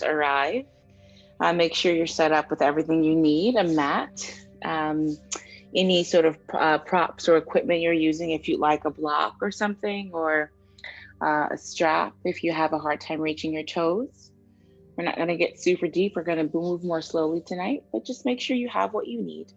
guests arrive. Make sure you're set up with everything you need, a mat, any sort of props or equipment you're using if you'd like a block or something, or a strap if you have a hard time reaching your toes. We're not going to get super deep. We're going to move more slowly tonight, but just make sure you have what you need.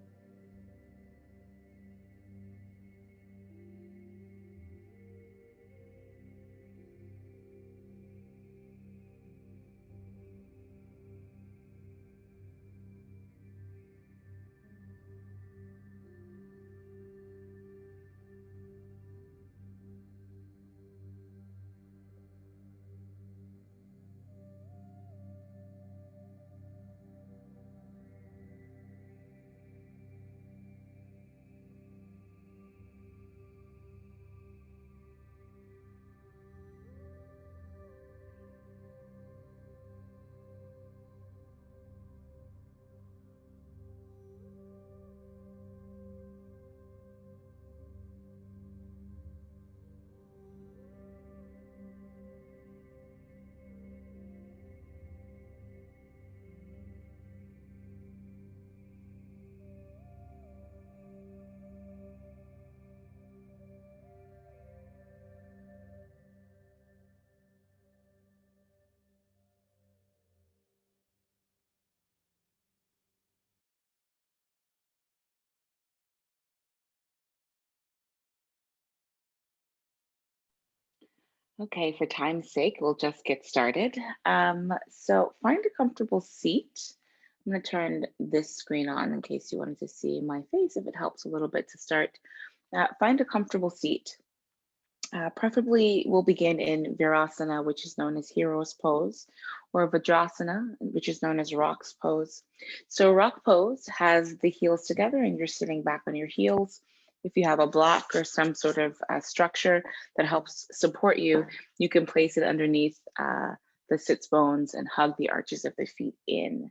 Okay, for time's sake, we'll just get started. So find a comfortable seat. I'm going to turn this screen on in case you wanted to see my face, if it helps a little bit to start. Find a comfortable seat. Preferably, we'll begin in Virasana, which is known as Hero's Pose, or Vajrasana, which is known as Rock's Pose. So Rock Pose has the heels together and you're sitting back on your heels. If you have a block or some sort of structure that helps support you, you can place it underneath the sits bones and hug the arches of the feet in.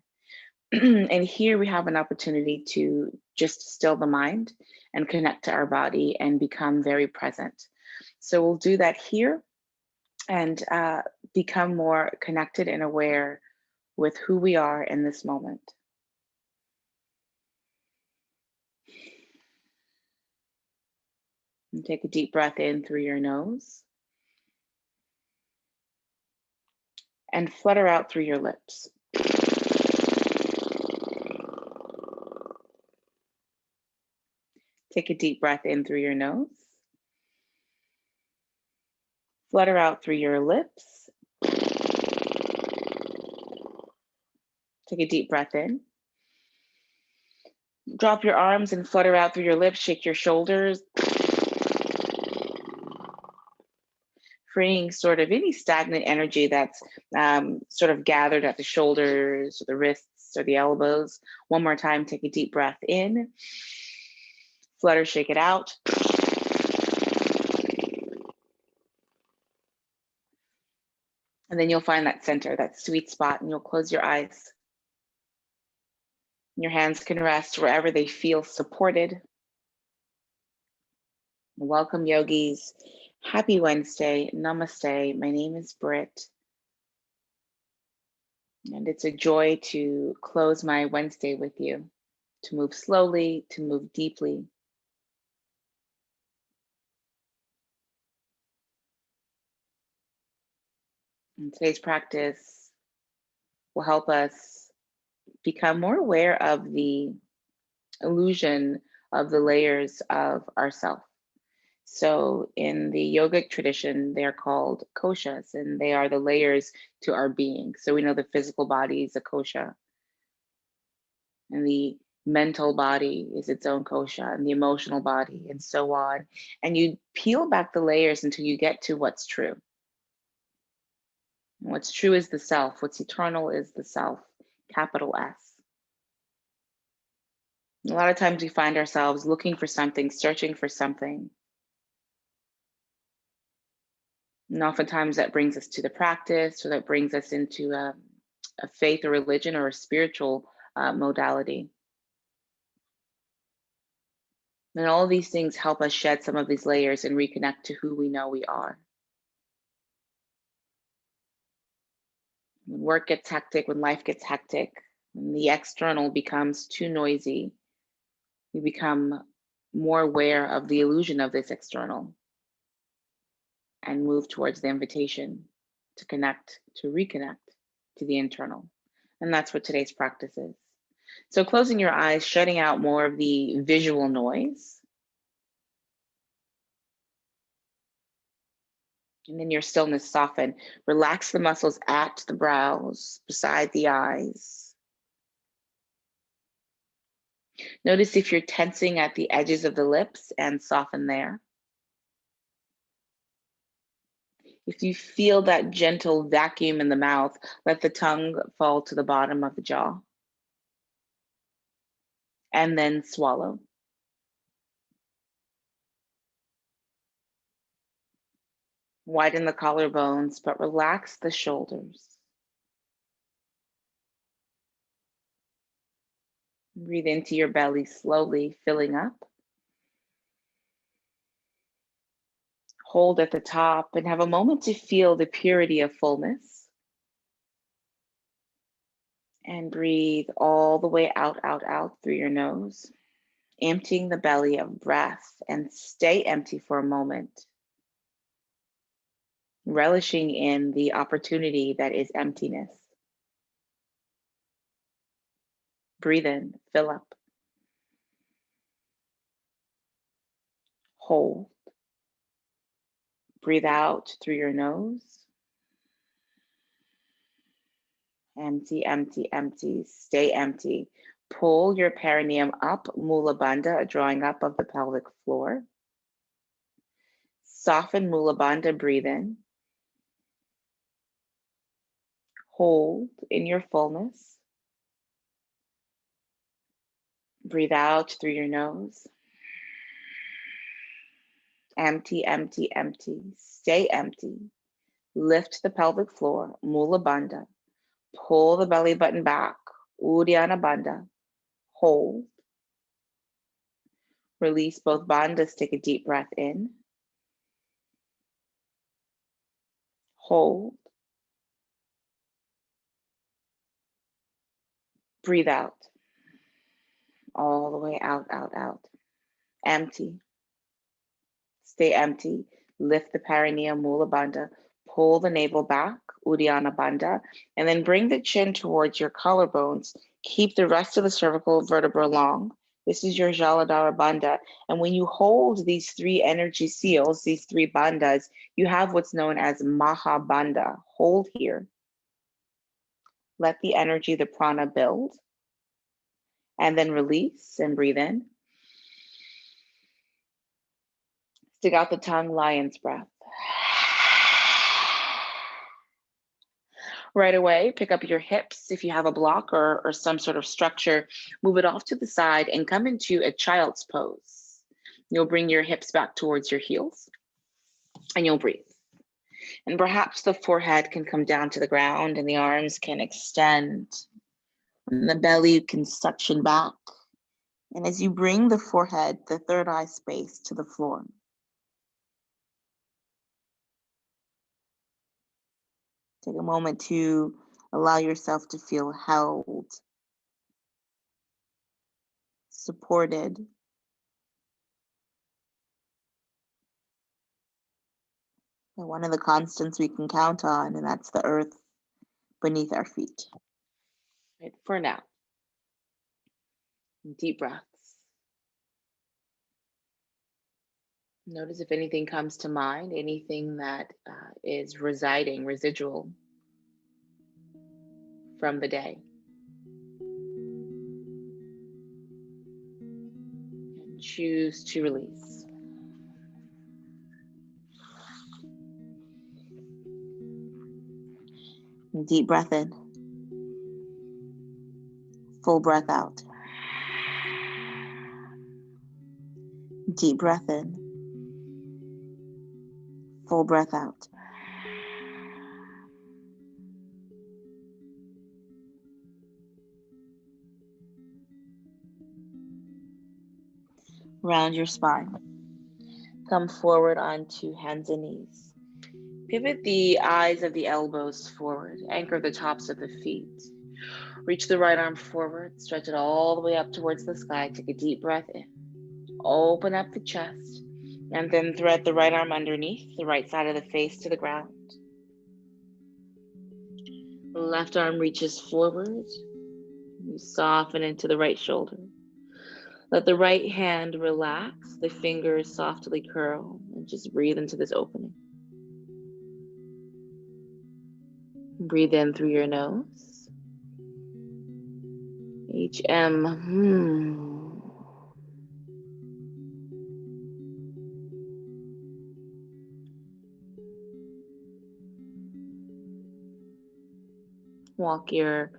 And here we have an opportunity to just still the mind and connect to our body and become very present. So we'll do that here and become more connected and aware with who we are in this moment. And take a deep breath in through your nose and flutter out through your lips. Take a deep breath in through your nose. Flutter out through your lips. Take a deep breath in. Drop your arms and flutter out through your lips. Shake your shoulders. Freeing sort of any stagnant energy that's sort of gathered at the shoulders or the wrists or the elbows. One more time, take a deep breath in. Flutter, shake it out. And then you'll find that center, that sweet spot, and you'll close your eyes. Your hands can rest wherever they feel supported. Welcome, yogis. Happy Wednesday. Namaste. My name is Britt. And it's a joy to close my Wednesday with you, to move slowly, to move deeply. And today's practice will help us become more aware of the illusion of the layers of ourself. So in the yogic tradition, they're called koshas, and they are the layers to our being. So we know the physical body is a kosha, and the mental body is its own kosha, and the emotional body, and so on. And you peel back the layers until you get to what's true. And what's true is the self. What's eternal is the self, capital S. A lot of times we find ourselves looking for something, searching for something. And oftentimes that brings us to the practice, or that brings us into a faith or religion or a spiritual modality. And all of these things help us shed some of these layers and reconnect to who we know we are. When work gets hectic, when life gets hectic, when the external becomes too noisy, we become more aware of the illusion of this external and move towards the invitation to connect, to reconnect to the internal. And that's what today's practice is. So closing your eyes, shutting out more of the visual noise. And in your stillness, soften. Relax the muscles at the brows, beside the eyes. Notice if you're tensing at the edges of the lips and soften there. If you feel that gentle vacuum in the mouth, let the tongue fall to the bottom of the jaw. And then swallow. Widen the collarbones, but relax the shoulders. Breathe into your belly slowly, filling up. Hold at the top and have a moment to feel the purity of fullness. And breathe all the way out, out, out through your nose, emptying the belly of breath, and stay empty for a moment, relishing in the opportunity that is emptiness. Breathe in, fill up. Hold. Breathe out through your nose. Empty, empty, empty. Stay empty. Pull your perineum up, Mula Bandha, a drawing up of the pelvic floor. Soften Mula Bandha, breathe in. Hold in your fullness. Breathe out through your nose. Empty, empty, empty. Stay empty. Lift the pelvic floor, Mula Bandha. Pull the belly button back, Uddiyana Bandha. Hold. Release both bandhas. Take a deep breath in. Hold. Breathe out. All the way out, out, out. Empty. Stay empty. Lift the perineum, Mula Bandha. Pull the navel back, Uddiyana Bandha. And then bring the chin towards your collarbones. Keep the rest of the cervical vertebra long. This is your Jaladhara Bandha. And when you hold these three energy seals, these three bandhas, you have what's known as Maha Bandha. Hold here. Let the energy, the prana build. And then release and breathe in. Stick out the tongue, lion's breath. Right away, pick up your hips. If you have a block or some sort of structure, move it off to the side and come into a child's pose. You'll bring your hips back towards your heels and you'll breathe. And perhaps the forehead can come down to the ground and the arms can extend and the belly can suction back. And as you bring the forehead, the third eye space to the floor, take a moment to allow yourself to feel held, supported, and one of the constants we can count on, and that's the earth beneath our feet. Right, for now, deep breaths. Notice if anything comes to mind, anything that is residing, residual from the day. And choose to release. Deep breath in. Full breath out. Deep breath in. Full breath out. Round your spine. Come forward onto hands and knees. Pivot the eyes of the elbows forward. Anchor the tops of the feet. Reach the right arm forward. Stretch it all the way up towards the sky. Take a deep breath in. Open up the chest. And then thread the right arm underneath the right side of the face to the ground. The left arm reaches forward. You soften into the right shoulder. Let the right hand relax. The fingers softly curl. And just breathe into this opening. Breathe in through your nose. HM. Walk your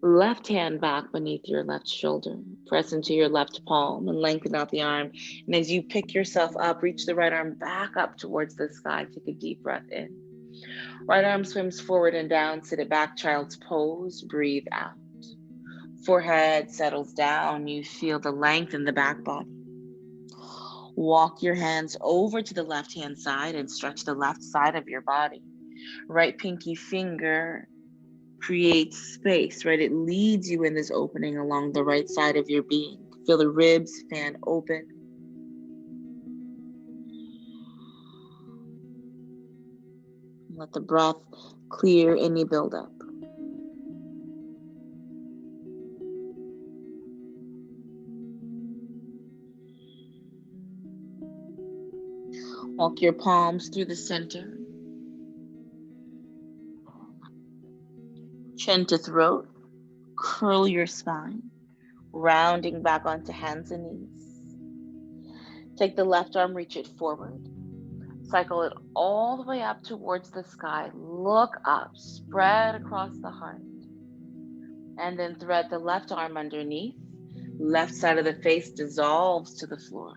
left hand back beneath your left shoulder. Press into your left palm and lengthen out the arm. And as you pick yourself up, reach the right arm back up towards the sky. Take a deep breath in. Right arm swims forward and down. Sit it back, child's pose. Breathe out. Forehead settles down. You feel the length in the back body. Walk your hands over to the left-hand side and stretch the left side of your body. Right pinky finger creates space, right? It leads you in this opening along the right side of your being. Feel the ribs fan open. Let the breath clear any buildup. Walk your palms through the center. Chin to throat. Curl your spine, rounding back onto hands and knees. Take the left arm, reach it forward. Cycle it all the way up towards the sky. Look up, spread across the heart. And then thread the left arm underneath. Left side of the face dissolves to the floor.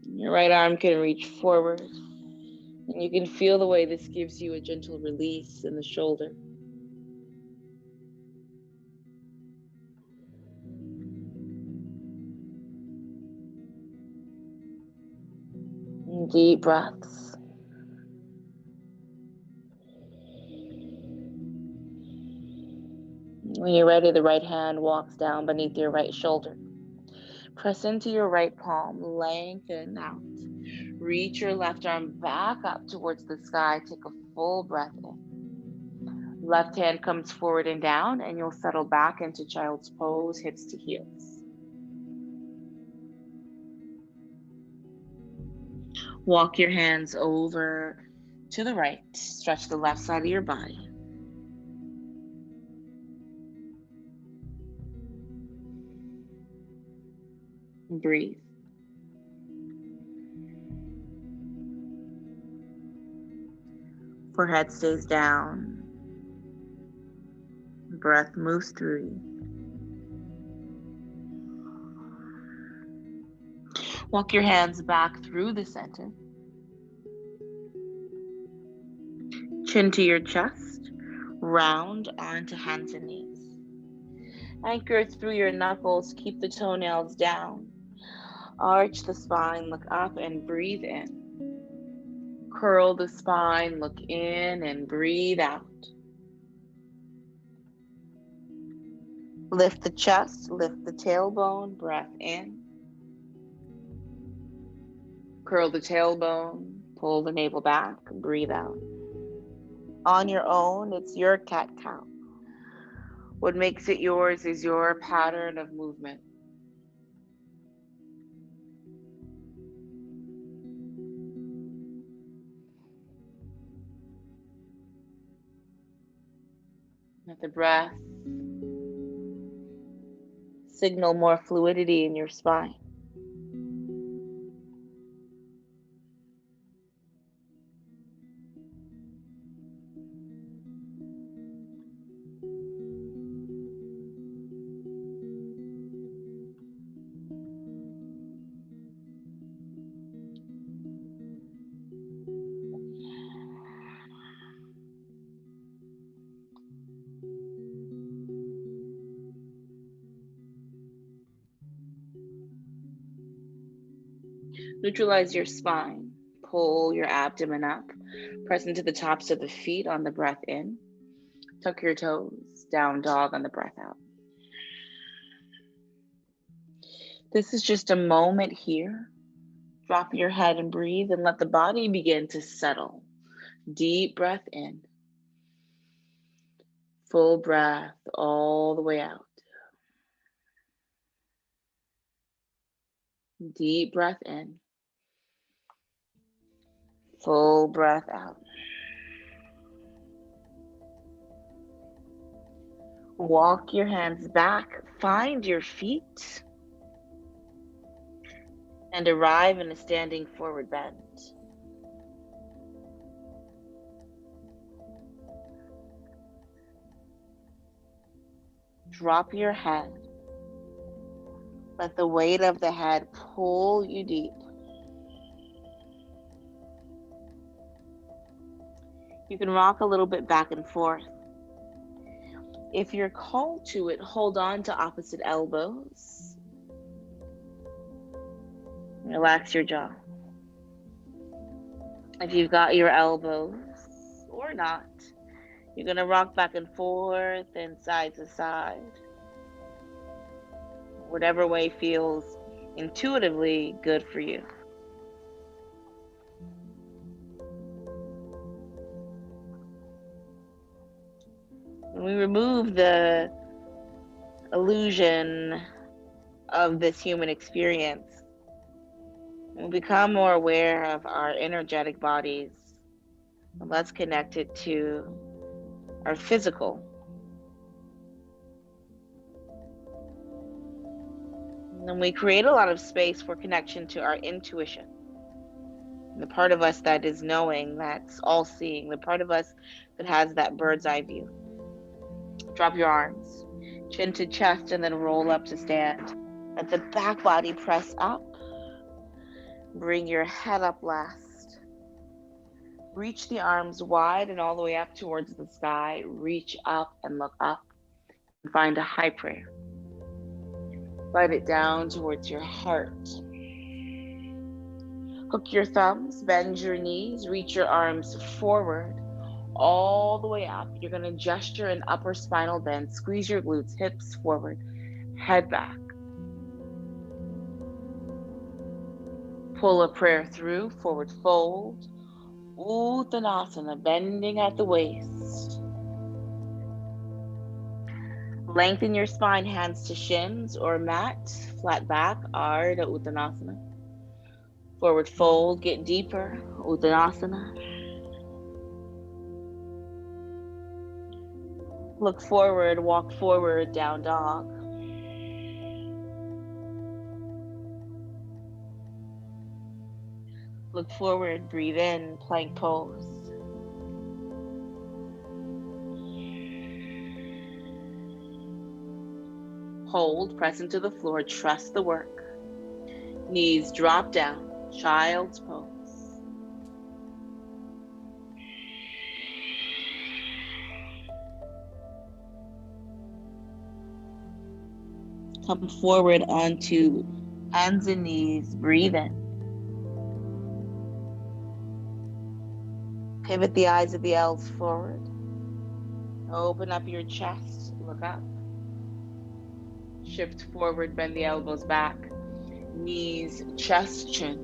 Your right arm can reach forward. And you can feel the way this gives you a gentle release in the shoulder. Deep breaths. When you're ready, the right hand walks down beneath your right shoulder. Press into your right palm, lengthen out. Reach your left arm back up towards the sky. Take a full breath in. Left hand comes forward and down, and you'll settle back into child's pose, hips to heels. Walk your hands over to the right. Stretch the left side of your body. Breathe. Forehead stays down. Breath moves through you. Walk your hands back through the center. Chin to your chest. Round onto hands and knees. Anchor through your knuckles. Keep the toenails down. Arch the spine. Look up and breathe in. Curl the spine. Look in and breathe out. Lift the chest. Lift the tailbone. Breath in. Curl the tailbone. Pull the navel back. Breathe out. On your own, it's your cat-cow. What makes it yours is your pattern of movement. Let the breath signal more fluidity in your spine. Neutralize your spine. pull your abdomen up. Press into the tops of the feet on the breath in. Tuck your toes, down dog on the breath out. This is just a moment here. Drop your head and breathe and let the body begin to settle. Deep breath in. Full breath all the way out. Deep breath in. Full breath out. Walk your hands back, find your feet, and arrive in a standing forward bend. Drop your head. Let the weight of the head pull you deep. You can rock a little bit back and forth. If you're called to it, hold on to opposite elbows. Relax your jaw. If you've got your elbows or not, you're going to rock back and forth and side to side. Whatever way feels intuitively good for you. When we remove the illusion of this human experience, we'll become more aware of our energetic bodies, and less connected to our physical. And then we create a lot of space for connection to our intuition. The part of us that is knowing, that's all seeing, the part of us that has that bird's eye view. Drop your arms, chin to chest, and then roll up to stand. Let the back body press up. Bring your head up last. Reach the arms wide and all the way up towards the sky. Reach up and look up. And find a high prayer. Slide it down towards your heart. Hook your thumbs, bend your knees, reach your arms forward, all the way up. You're going to gesture an upper spinal bend. Squeeze your glutes, hips forward, head back. Pull a prayer through, forward fold. Uttanasana, bending at the waist. Lengthen your spine, hands to shins or mat, flat back, Ardha Uttanasana. Forward fold, get deeper, Uttanasana. Look forward, walk forward, down dog. Look forward, breathe in, plank pose. Hold, press into the floor, trust the work. Knees drop down, child's pose. Come forward onto hands and knees, breathe in. Pivot the eyes of the L's forward. Open up your chest, look up. Shift forward, bend the elbows back. Knees, chest, chin.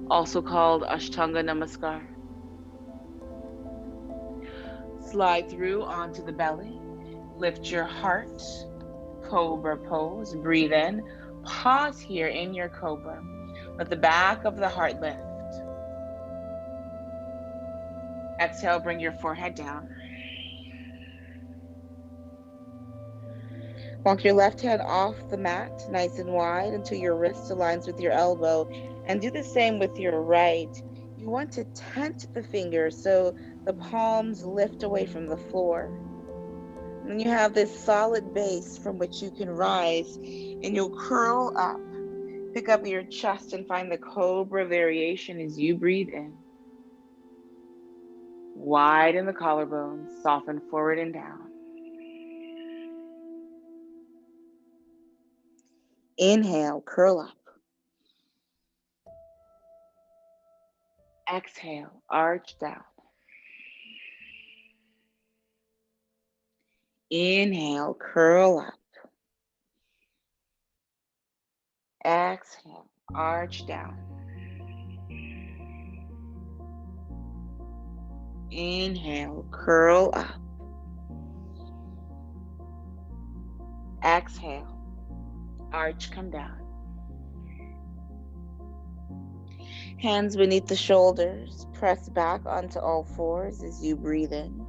Also called Ashtanga Namaskar. Slide through onto the belly. Lift your heart. Cobra pose. Breathe in. Pause here in your cobra. Let the back of the heart lift. Exhale, bring your forehead down. Walk your left hand off the mat, nice and wide, until your wrist aligns with your elbow. And do the same with your right. You want to tent the fingers so the palms lift away from the floor. And you have this solid base from which you can rise, and you'll curl up. Pick up your chest and find the cobra variation as you breathe in. Widen the collarbones, soften forward and down. Inhale, curl up. Exhale, arch down. Inhale, curl up. Exhale, arch down. Inhale, curl up. Exhale, arch, come down. Hands beneath the shoulders, press back onto all fours as you breathe in.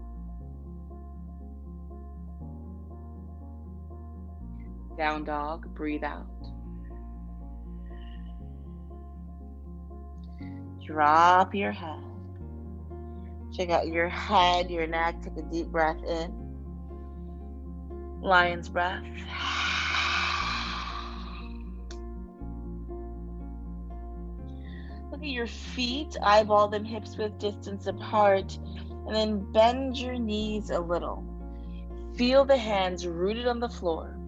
Down dog, breathe out. Drop your head. Check out your head, your neck. Take a deep breath in. Lion's breath. Look at your feet, eyeball them hips width distance apart, and then bend your knees a little. Feel the hands rooted on the floor,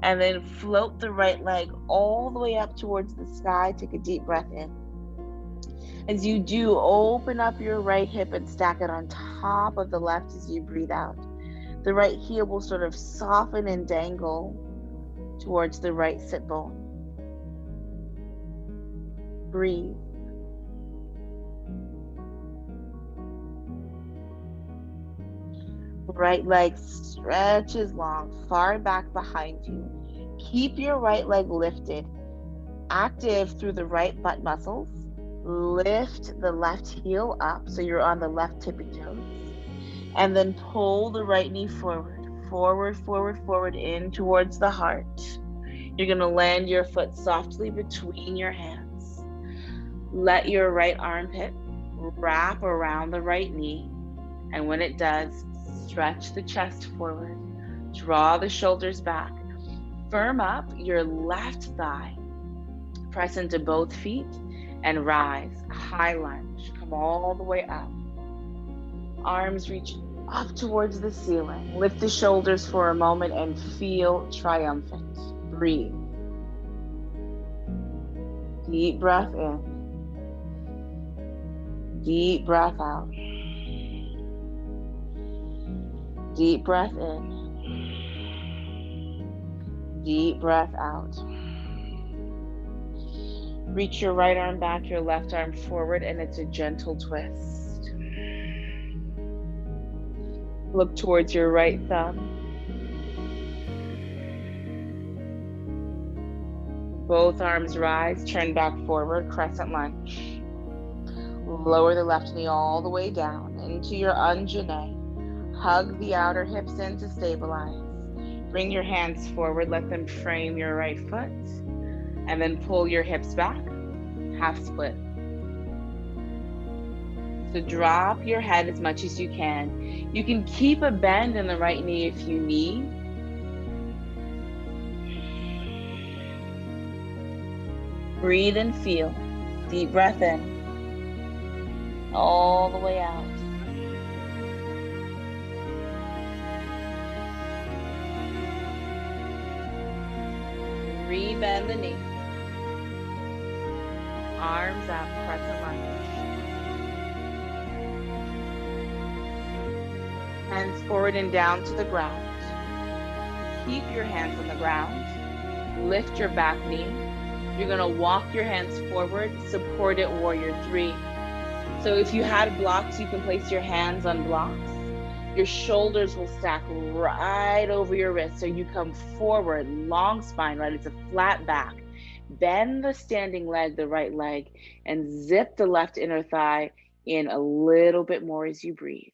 and then float the right leg all the way up towards the sky. Take a deep breath in. As you do, open up your right hip and stack it on top of the left as you breathe out. The right heel will sort of soften and dangle towards the right sit bone. Breathe. Right leg stretches long, far back behind you. Keep your right leg lifted, active through the right butt muscles. Lift the left heel up so you're on the left tippy toes. And then pull the right knee forward, forward, forward, forward, in towards the heart. You're going to land your foot softly between your hands. Let your right armpit wrap around the right knee. And when it does, stretch the chest forward. Draw the shoulders back. Firm up your left thigh. Press into both feet and rise. High lunge. Come all the way up. Arms reach up towards the ceiling. Lift the shoulders for a moment and feel triumphant. Breathe. Deep breath in. Deep breath out. Deep breath in. Deep breath out. Reach your right arm back, your left arm forward, and it's a gentle twist. Look towards your right thumb. Both arms rise, turn back forward, crescent lunge. Lower the left knee all the way down into your Anjane. Hug the outer hips in to stabilize. Bring your hands forward, let them frame your right foot, and then pull your hips back, half split. So drop your head as much as you can. You can keep a bend in the right knee if you need. Breathe and feel. Deep breath in. All the way out. Rebend the knee. Arms up, crescent lunge. Hands forward and down to the ground. Keep your hands on the ground. Lift your back knee. You're gonna walk your hands forward, support it, warrior three. So if you had blocks, you can place your hands on blocks. Your shoulders will stack right over your wrists. So you come forward, long spine, right? It's a flat back. Bend the standing leg, the right leg, and zip the left inner thigh in a little bit more as you breathe.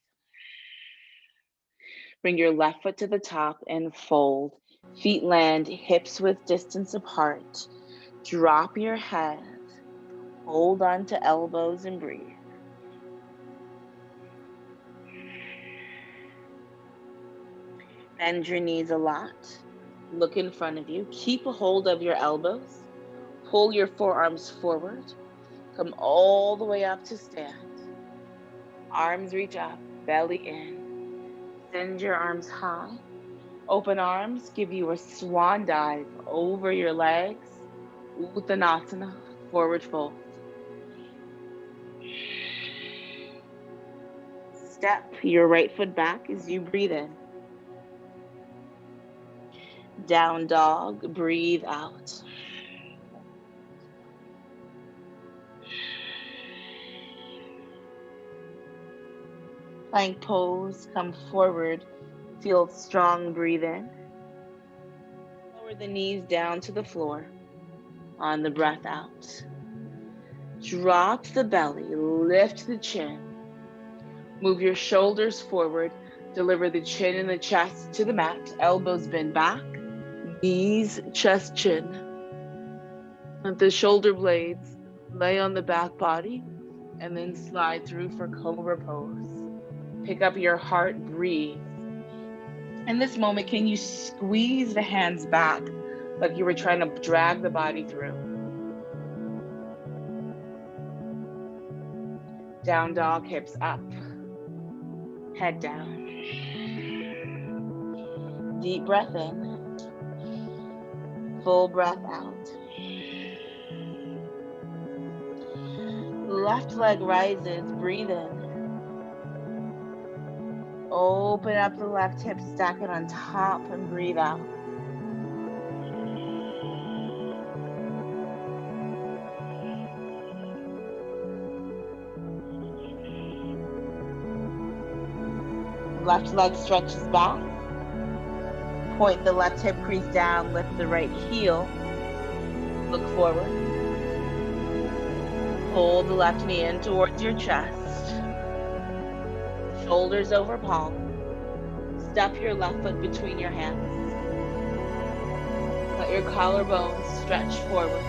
Bring your left foot to the top and fold. Feet land hips width distance apart. Drop your head. Hold on to elbows and breathe. Bend your knees a lot. Look in front of you. Keep a hold of your elbows. Pull your forearms forward. Come all the way up to stand. Arms reach up, belly in. Send your arms high. Open arms, give you a swan dive over your legs. Uttanasana, forward fold. Step your right foot back as you breathe in. Down dog, breathe out. Plank pose, come forward, feel strong, breathe in. Lower the knees down to the floor on the breath out. Drop the belly, lift the chin. Move your shoulders forward, deliver the chin and the chest to the mat, elbows bend back, knees, chest, chin. Let the shoulder blades lay on the back body and then slide through for cobra pose. Pick up your heart, breathe. In this moment, can you squeeze the hands back like you were trying to drag the body through? Down dog, hips up, head down. Deep breath in, full breath out. Left leg rises, breathe in. Open up the left hip, stack it on top and breathe out. Left leg stretches back. Point the left hip crease down, lift the right heel. Look forward. Pull the left knee in towards your chest. Shoulders over palm. Step your left foot between your hands. Let your collarbones stretch forward.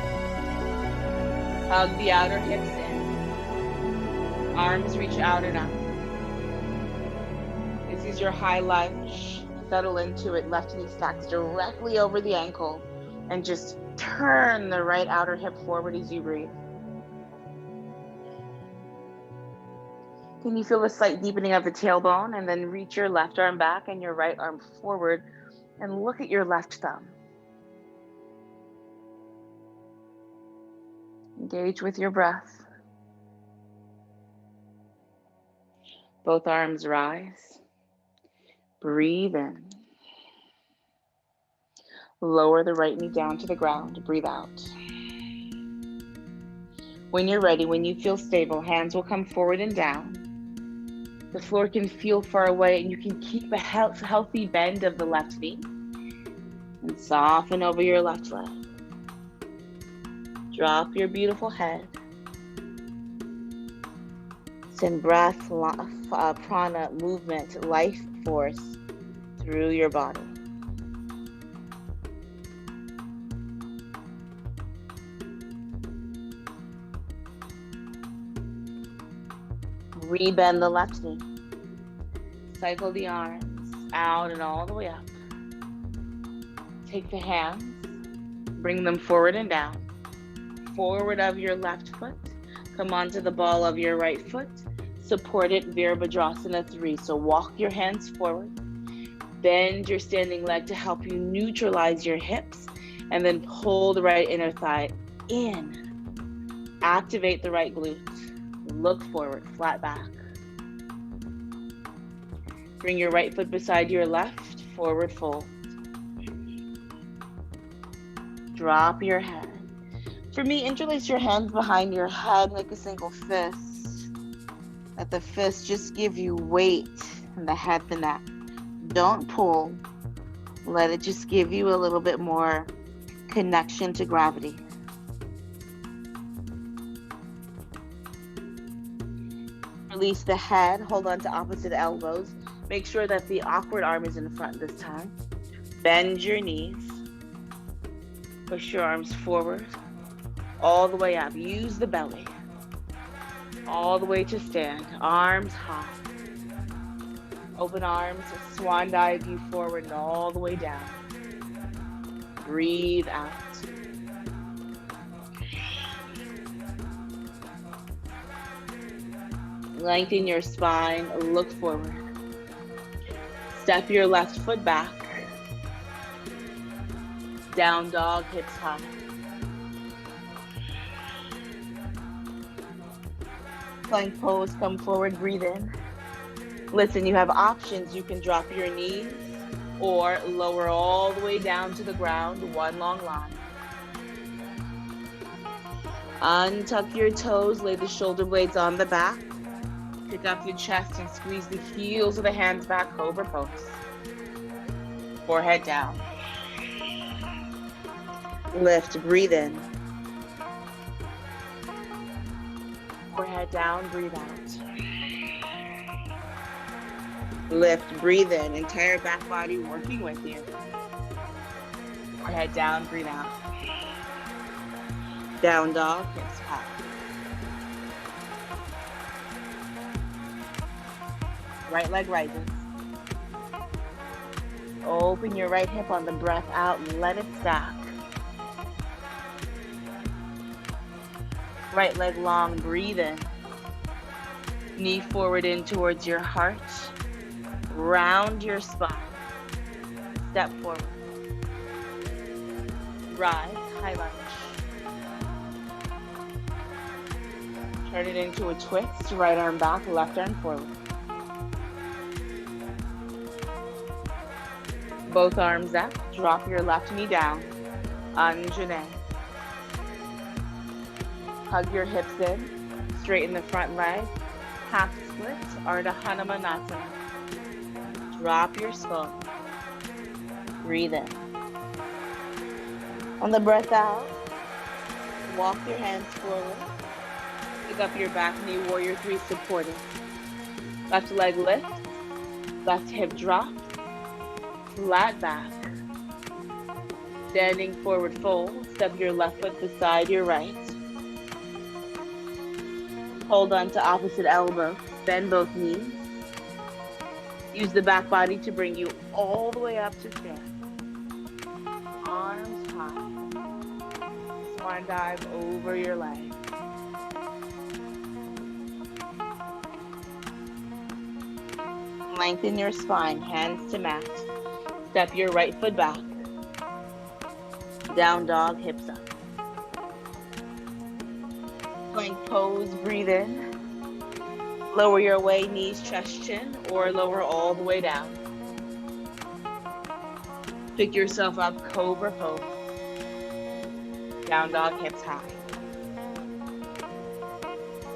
Hug the outer hips in. Arms reach out and up. This is your high lunge. Settle into it. Left knee stacks directly over the ankle. And just turn the right outer hip forward as you breathe. Can you feel the slight deepening of the tailbone? And then reach your left arm back and your right arm forward and look at your left thumb. Engage with your breath. Both arms rise. Breathe in. Lower the right knee down to the ground. Breathe out. When you're ready, when you feel stable, hands will come forward and down. The floor can feel far away and you can keep a healthy bend of the left knee and soften over your left leg. Drop your beautiful head. Send breath, prana, movement, life force through your body. Rebend the left knee. Cycle the arms out and all the way up. Take the hands, bring them forward and down. Forward of your left foot. Come onto the ball of your right foot. Support it, Virabhadrasana 3. So walk your hands forward. Bend your standing leg to help you neutralize your hips. And then pull the right inner thigh in. Activate the right glute. Look forward, flat back. Bring your right foot beside your left, forward fold. Drop your head. For me, interlace your hands behind your head like a single fist. Let the fist just give you weight in the head, the neck. Don't pull. Let it just give you a little bit more connection to gravity. Release the head, hold on to opposite elbows. Make sure that the awkward arm is in front this time. Bend your knees. Push your arms forward, all the way up. Use the belly. All the way to stand, arms high. Open arms, swan dive you forward and all the way down. Breathe out. Lengthen your spine, look forward. Step your left foot back. Down dog, hips high. Plank pose, come forward, breathe in. Listen, you have options. You can drop your knees or lower all the way down to the ground, one long line. Untuck your toes, lay the shoulder blades on the back. Pick up your chest and squeeze the heels of the hands back, cobra pose. Forehead down. Lift, breathe in. Forehead down, breathe out. Lift, breathe in. Entire back body working with you. Forehead down, breathe out. Down dog, hips high. Right leg rises. Open your right hip on the breath out and let it stack. Right leg long, breathe in. Knee forward in towards your heart. Round your spine. Step forward. Rise, high lunge. Turn it into a twist. Right arm back, left arm forward. Both arms up. Drop your left knee down. Anjane. Hug your hips in. Straighten the front leg. Half split. Ardha Hanumanasana. Drop your skull. Breathe in. On the breath out, walk your hands forward. Pick up your back knee, warrior three, supported. Left leg lift. Left hip drop. Flat back. Standing forward fold. Step your left foot beside your right. Hold on to opposite elbow. Bend both knees. Use the back body to bring you all the way up to stand. Arms high. Swan dive over your leg. Lengthen your spine, hands to mat. Step your right foot back. Down dog, hips up. Plank pose, breathe in. Lower your way, knees, chest, chin, or lower all the way down. Pick yourself up, cobra pose. Down dog, hips high.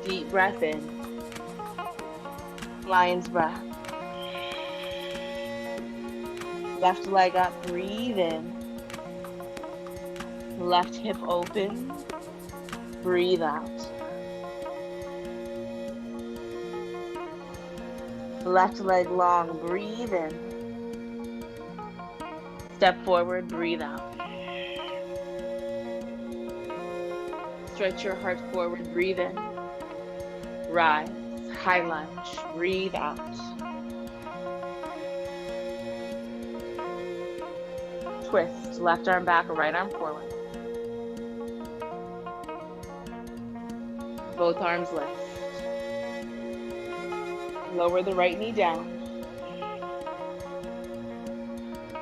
Deep breath in. Lion's breath. Left leg up, breathe in. Left hip open, breathe out. Left leg long, breathe in. Step forward, breathe out. Stretch your heart forward, breathe in. Rise, high lunge, breathe out. Twist, left arm back, right arm forward. Both arms lift. Lower the right knee down.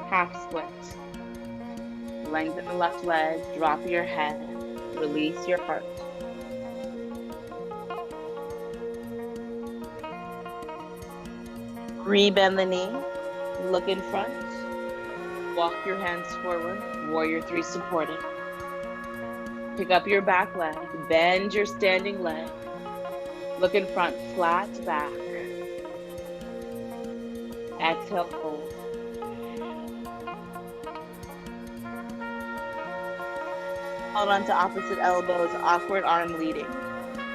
Half split. Lengthen the left leg, drop your head, release your heart. Rebend the knee, look in front. Walk your hands forward, warrior three supported. Pick up your back leg, bend your standing leg. Look in front, flat back. Exhale, fold. Hold on to opposite elbows, awkward arm leading.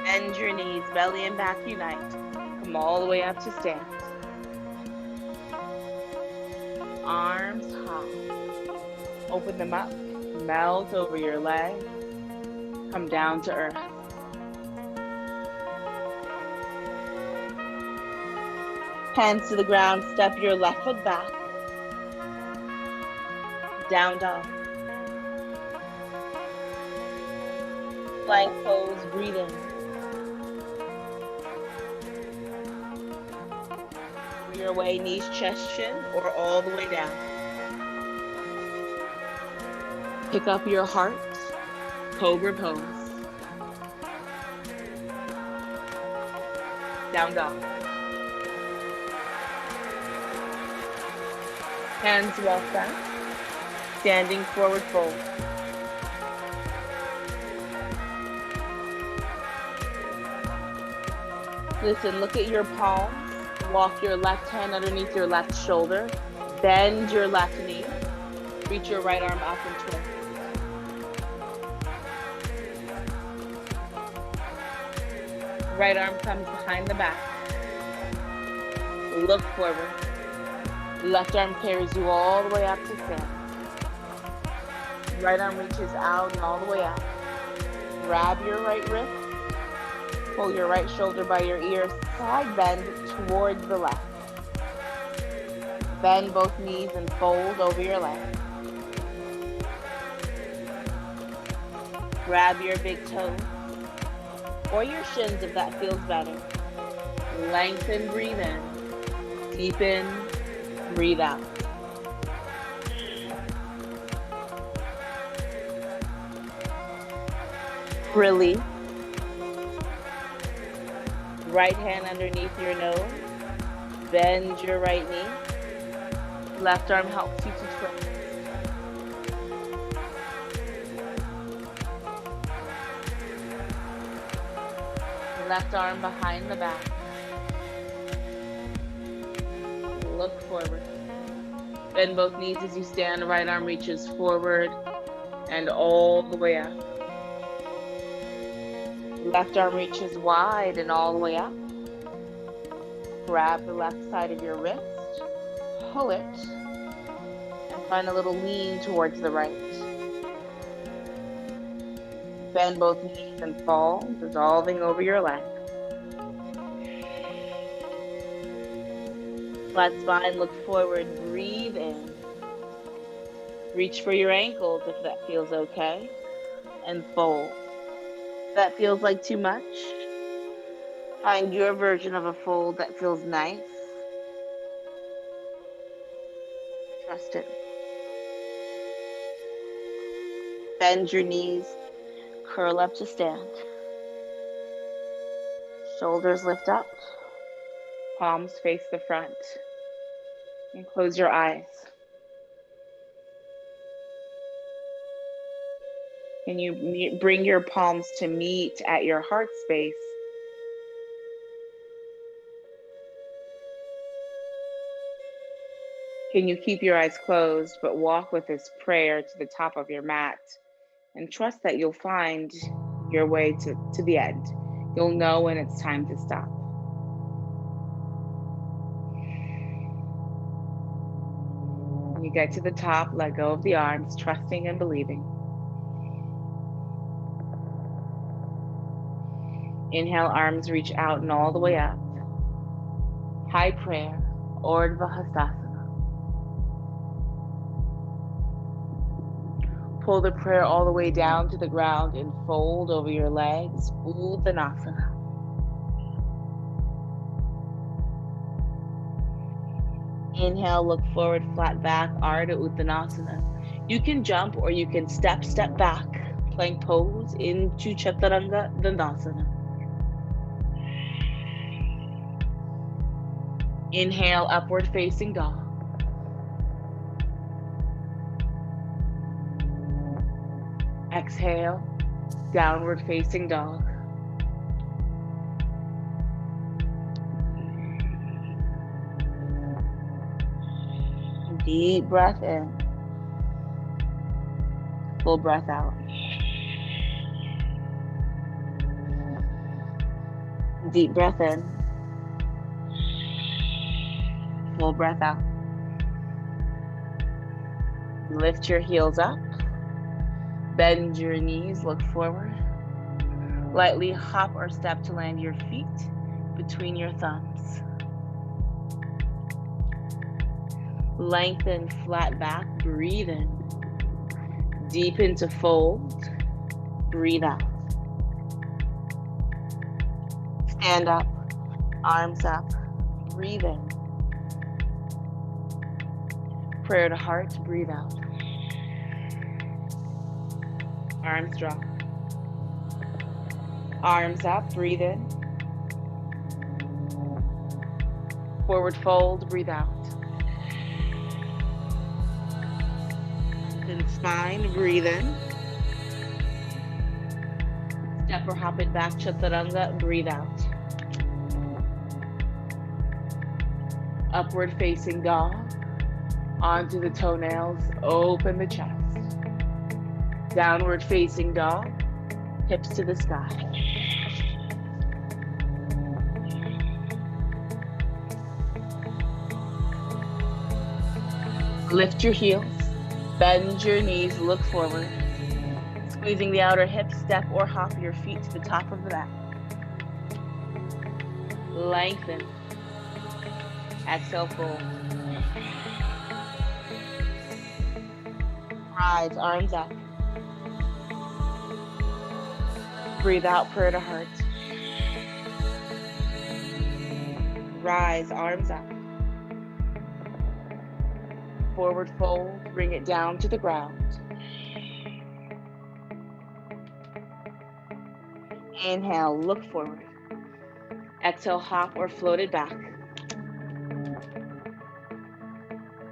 Bend your knees, belly and back unite. Come all the way up to stand. Arms high. Open them up, melt over your leg. Come down to earth. Hands to the ground, step your left foot back. Down dog. Plank pose, breathe in. Your way, knees, chest, chin, or all the way down. Pick up your heart, cobra pose. Down dog. Hands walk back, standing forward fold. Listen, look at your palms. Walk your left hand underneath your left shoulder. Bend your left knee. Reach your right arm up and twist. Right arm comes behind the back. Look forward. Left arm carries you all the way up to stand. Right arm reaches out and all the way up. Grab your right wrist. Pull your right shoulder by your ear. Side bend towards the left. Bend both knees and fold over your left. Grab your big toes or your shins if that feels better. Lengthen, breathe in. Deepen, breathe out. Release. Right hand underneath your nose. Bend your right knee. Left arm helps you to twist. Left arm behind the back. Look forward. Bend both knees as you stand. Right arm reaches forward and all the way up. Left arm reaches wide and all the way up. Grab the left side of your wrist. Pull it. And find a little lean towards the right. Bend both knees and fall, dissolving over your leg. Flat spine, look forward, breathe in. Reach for your ankles if that feels okay, and fold. If that feels like too much, find your version of a fold that feels nice. Trust it. Bend your knees, curl up to stand. Shoulders lift up, palms face the front, and close your eyes. Can you bring your palms to meet at your heart space? Can you keep your eyes closed, but walk with this prayer to the top of your mat and trust that you'll find your way to the end. You'll know when it's time to stop. When you get to the top, let go of the arms, trusting and believing. Inhale, arms reach out and all the way up. High prayer, Urdhva Hastasana. Pull the prayer all the way down to the ground and fold over your legs, Uttanasana. Inhale, look forward, flat back, Ardha Uttanasana. You can jump or you can step back, plank pose into Chaturanga Dandasana. Inhale, upward facing dog. Exhale, downward facing dog. Deep breath in. Full breath out. Deep breath in. Full breath out. Lift your heels up. Bend your knees, look forward. Lightly hop or step to land your feet between your thumbs. Lengthen, flat back, breathe in. Deep into fold, breathe out. Stand up, arms up, breathe in. Prayer to heart, breathe out. Arms drop. Arms up, breathe in. Forward fold, breathe out. and spine. Breathe in. Step or hop it back, chaturanga. Breathe out. Upward facing dog. Onto the toenails. Open the chest. Downward facing dog. Hips to the sky. Lift your heels. Bend your knees. Look forward. Squeezing the outer hips, step or hop your feet to the top of the mat. Lengthen. Exhale, fold. Rise, arms up. Breathe out, prayer to heart. Rise, arms up. Forward fold, bring it down to the ground. Inhale, look forward. Exhale, hop or float it back.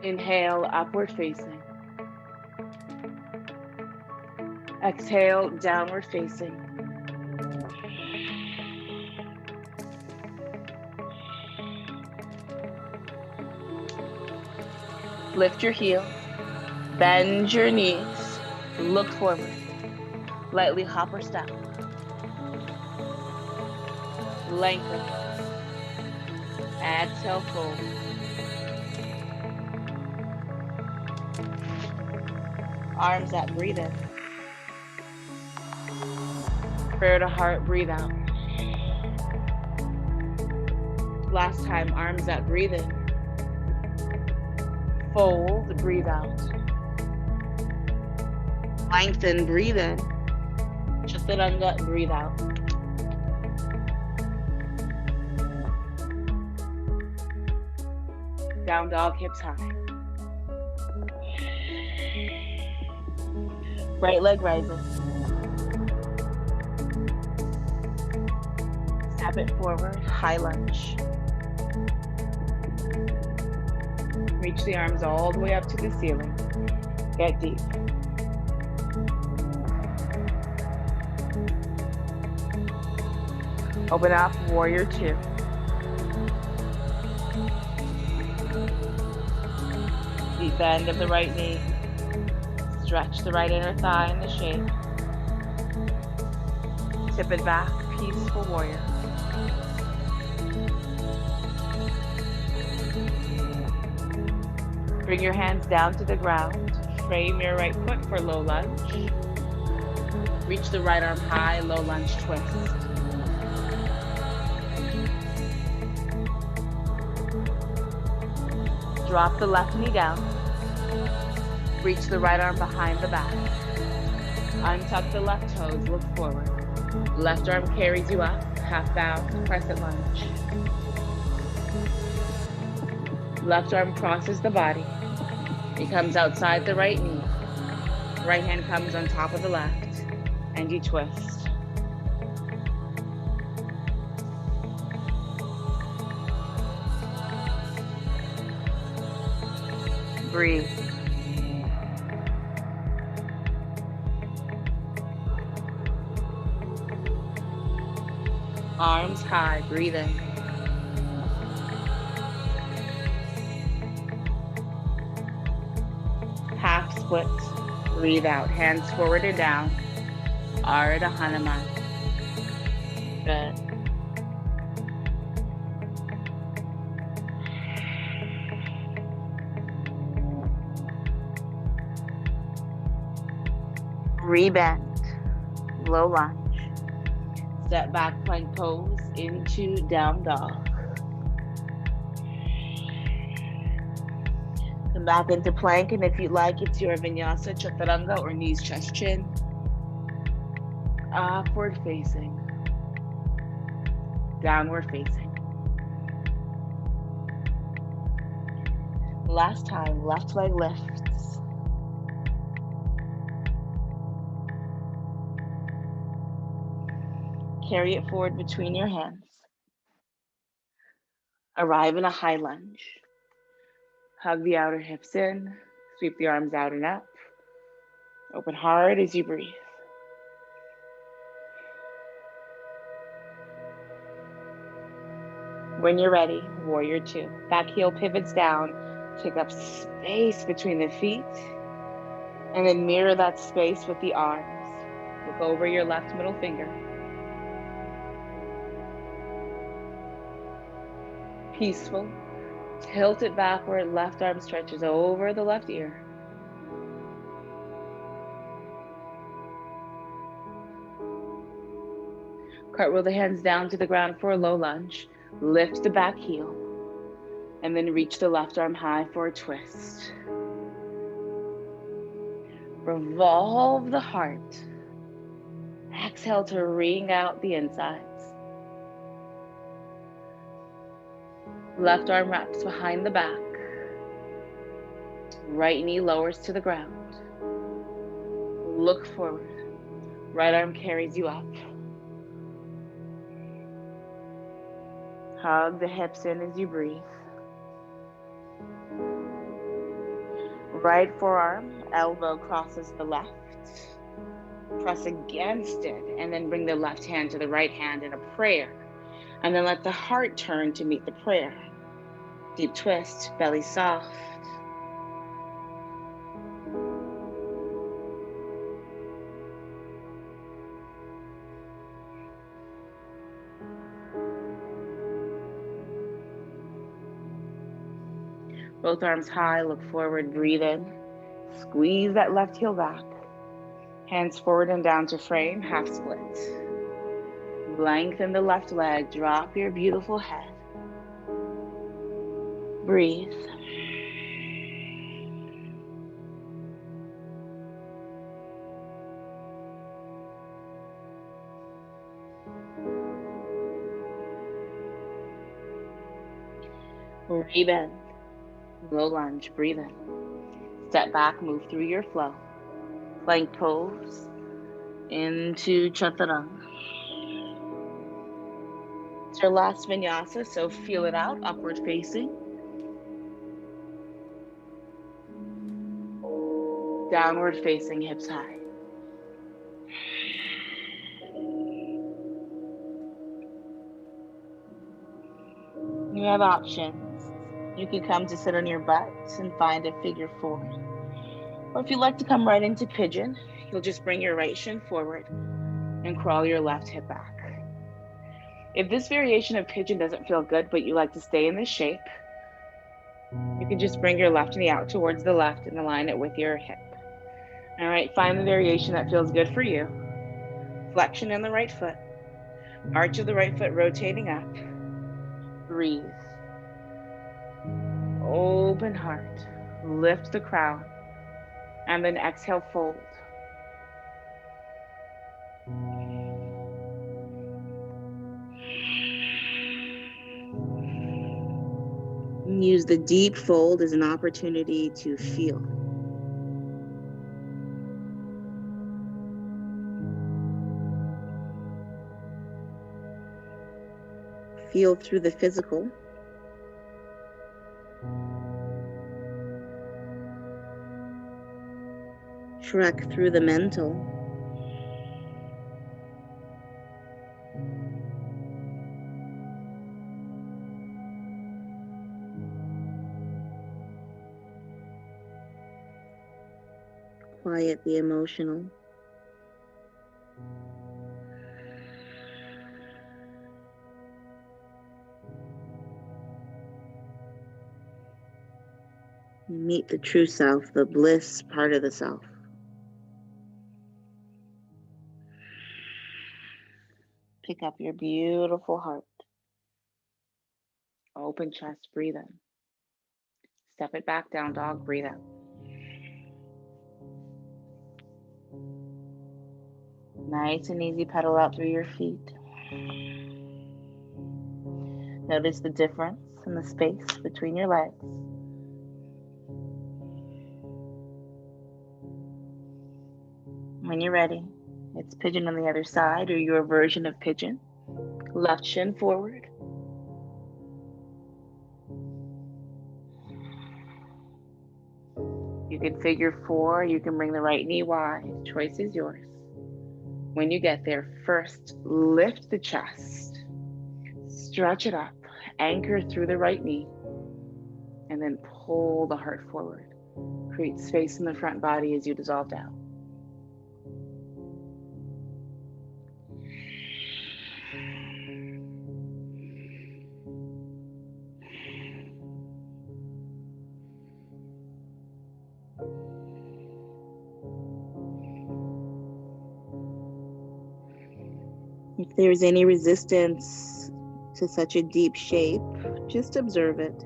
Inhale, upward facing. Exhale, downward facing. Lift your heels. Bend your knees. Look forward. Lightly hop or step. Lengthen. Exhale, fold. Arms up, breathe in. Prayer to heart, breathe out. Last time, arms up, breathe in. Fold, breathe out. Lengthen, breathe in. Chaturanga, breathe out. Down dog, hips high. Right leg rises. Step it forward, high lunge. Reach the arms all the way up to the ceiling. Get deep. Open up, warrior two. Deep bend of the right knee. Stretch the right inner thigh in the shape. Tip it back, peaceful warrior. Bring your hands down to the ground. Frame your right foot for low lunge. Reach the right arm high, low lunge twist. Drop the left knee down. Reach the right arm behind the back. Untuck the left toes, look forward. Left arm carries you up, half bow, crescent lunge. Left arm crosses the body. It comes outside the right knee. Right hand comes on top of the left, and you twist. Breathe. Arms high, breathe in. Half split, breathe out. Hands forward and down. Ardha Hanuman. Good. Rebend, low lunge. Step back, plank pose into down dog. Come back into plank, and if you like, it's your vinyasa, chaturanga, or knees, chest, chin. Upward facing. Downward facing. Last time, left leg lifts. Carry it forward between your hands. Arrive in a high lunge. Hug the outer hips in. Sweep the arms out and up. Open hard as you breathe. When you're ready, warrior two. Back heel pivots down, take up space between the feet, and then mirror that space with the arms. Look over your left middle finger. Peaceful. Tilt it backward, left arm stretches over the left ear. Cartwheel the hands down to the ground for a low lunge. Lift the back heel. And then reach the left arm high for a twist. Revolve the heart. Exhale to wring out the insides. Left arm wraps behind the back. Right knee lowers to the ground. Look forward. Right arm carries you up. Hug the hips in as you breathe. Right forearm, elbow crosses the left. Press against it, and then bring the left hand to the right hand in a prayer. And then let the heart turn to meet the prayer. Deep twist, belly soft. Both arms high, look forward, breathe in. Squeeze that left heel back. Hands forward and down to frame, half split. Lengthen the left leg, drop your beautiful head. Breathe. Rebend. Low lunge, breathe in. Step back, move through your flow. Plank pose into chaturanga. It's your last vinyasa, so feel it out, upward facing. Downward facing, hips high. You have options. You can come to sit on your butt and find a figure four. Or if you'd like to come right into pigeon, you'll just bring your right shin forward and crawl your left hip back. If this variation of pigeon doesn't feel good, but you like to stay in this shape, you can just bring your left knee out towards the left and align it with your hip. All right, find the variation that feels good for you. Flexion in the right foot. Arch of the right foot rotating up. Breathe. Open heart. Lift the crown. And then exhale, fold. Use the deep fold as an opportunity to feel. Feel through the physical. Trek through the mental. Quiet the emotional. Meet the true self, the bliss part of the self. Pick up your beautiful heart. Open chest, breathe in. Step it back, down dog, breathe out. Nice and easy, pedal out through your feet. Notice the difference in the space between your legs. When you're ready, it's pigeon on the other side or your version of pigeon. Left shin forward. You can figure 4. You can bring the right knee wide. Choice is yours. When you get there, first lift the chest, stretch it up, anchor through the right knee, and then pull the heart forward. Create space in the front body as you dissolve down. If there's any resistance to such a deep shape, just observe it.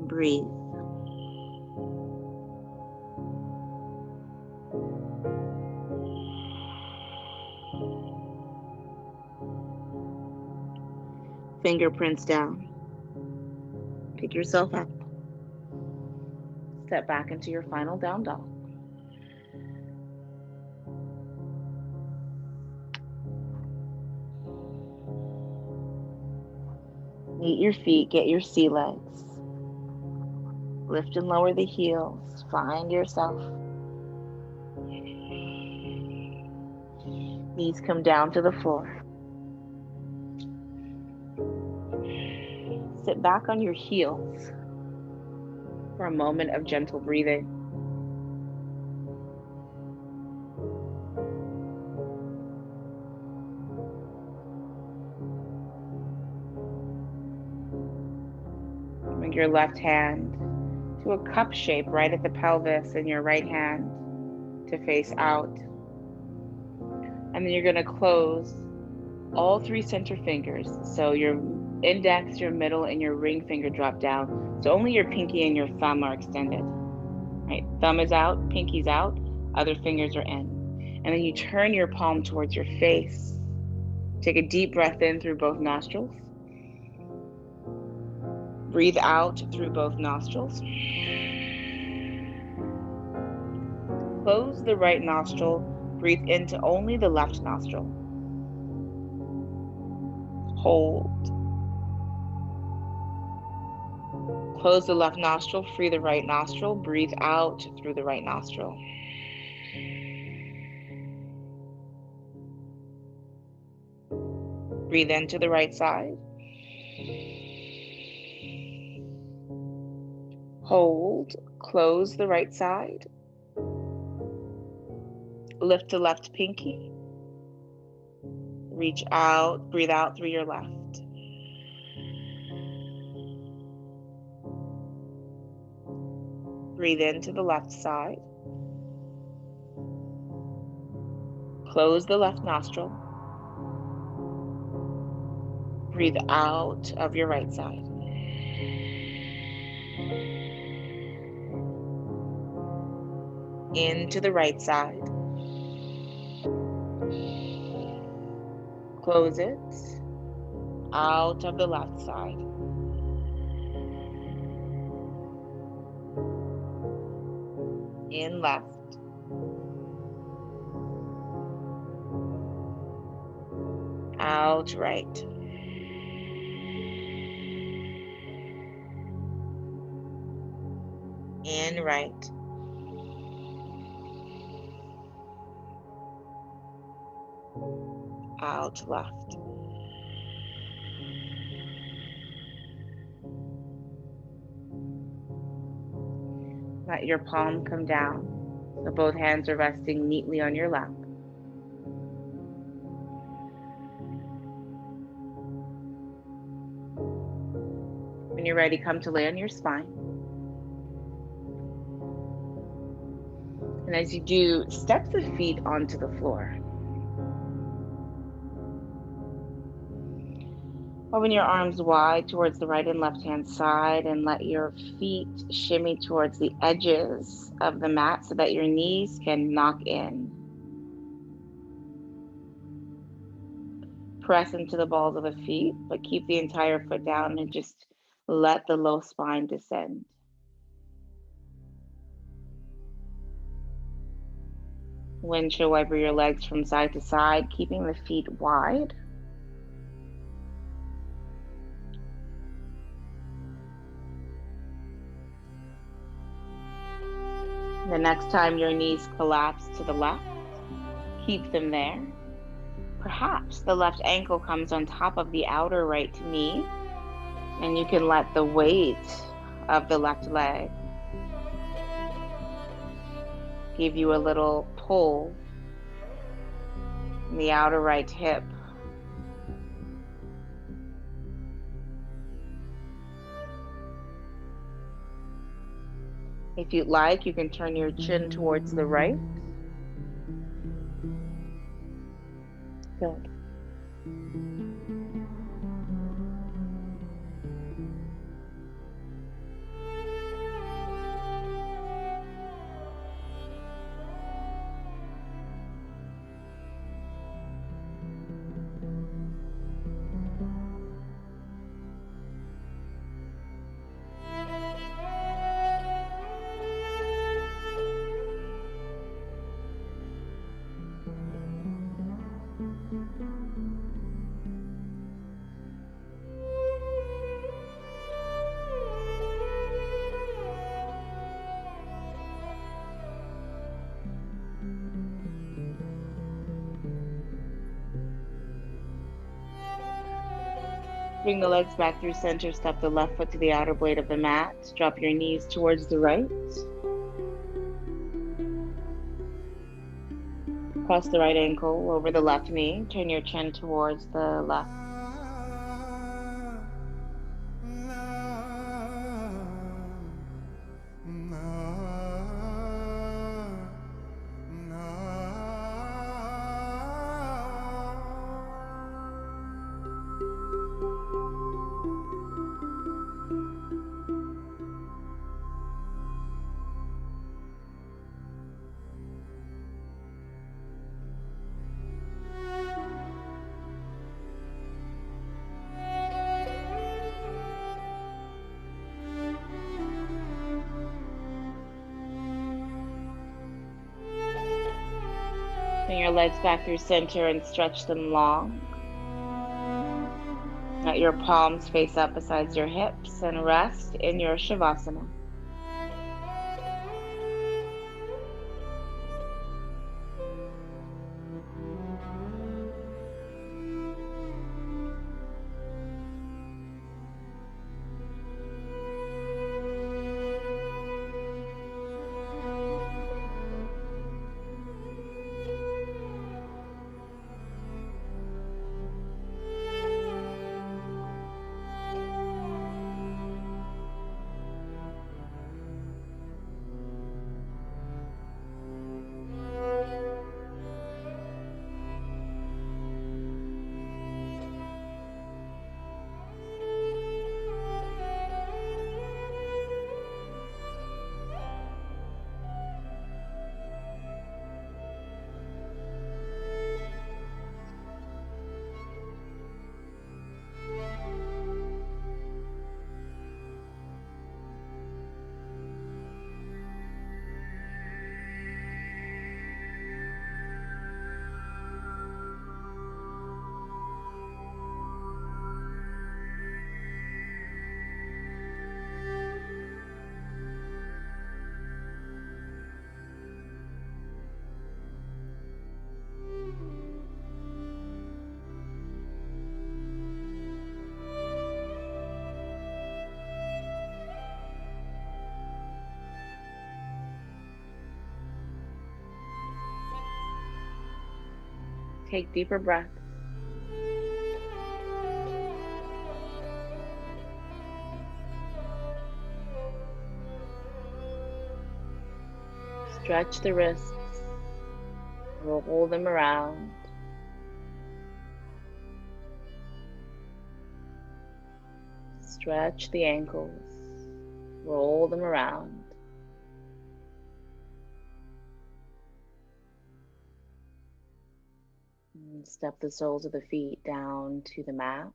Breathe. Fingerprints down. Pick yourself up. Step back into your final down dog. Meet your feet, get your sea legs. Lift and lower the heels. Find yourself. Knees come down to the floor. Sit back on your heels for a moment of gentle breathing. Bring your left hand to a cup shape right at the pelvis and your right hand to face out. And then you're going to close all 3 center fingers. So your index, your middle, and your ring finger drop down. So only your pinky and your thumb are extended. Right? Thumb is out, pinky's out, other fingers are in. And then you turn your palm towards your face. Take a deep breath in through both nostrils. Breathe out through both nostrils. Close the right nostril. Breathe into only the left nostril. Hold. Close the left nostril, free the right nostril. Breathe out through the right nostril. Breathe into the right side. Hold. Close the right side. Lift the left pinky. Reach out. Breathe out through your left. Breathe into the left side. Close the left nostril. Breathe out of your right side. Into the right side. Close it. Out of the left side. In left. Out right. In right. Out left. Let your palm come down, so both hands are resting neatly on your lap. When you're ready, come to lay on your spine. And as you do, step the feet onto the floor. Open your arms wide towards the right and left hand side and let your feet shimmy towards the edges of the mat so that your knees can knock in. Press into the balls of the feet, but keep the entire foot down and just let the low spine descend. Windshield wiper your legs from side to side, keeping the feet wide. The next time your knees collapse to the left, keep them there. Perhaps the left ankle comes on top of the outer right knee, and you can let the weight of the left leg give you a little pull in the outer right hip. If you'd like, you can turn your chin towards the right. Good. Bring the legs back through center. Step the left foot to the outer blade of the mat. Drop your knees towards the right. Cross the right ankle over the left knee. Turn your chin towards the left. Bring your legs back through center and stretch them long. Let your palms face up beside your hips and rest in your Shavasana. Take deeper breaths. Stretch the wrists. Roll them around. Stretch the ankles, roll them around, and step the soles of the feet down to the mat.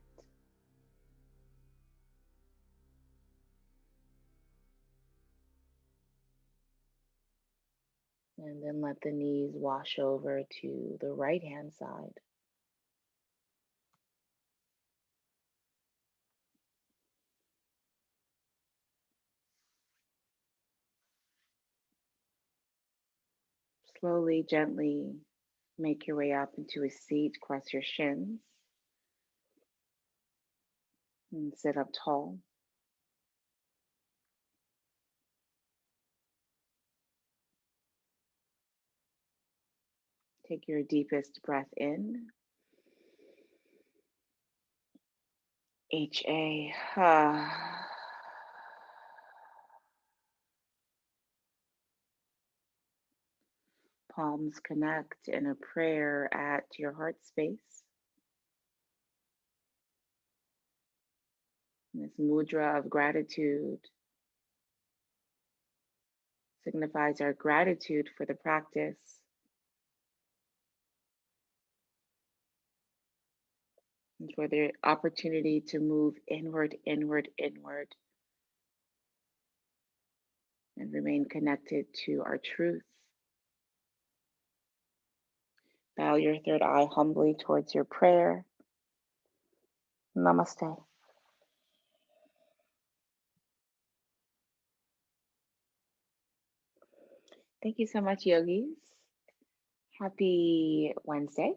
And then let the knees wash over to the right hand side. Slowly, gently make your way up into a seat, cross your shins, and sit up tall. Take your deepest breath in. HA. Palms connect in a prayer at your heart space. This mudra of gratitude signifies our gratitude for the practice and for the opportunity to move inward, inward, inward, and remain connected to our truth. Bow your third eye humbly towards your prayer. Namaste. Thank you so much, yogis. Happy Wednesday.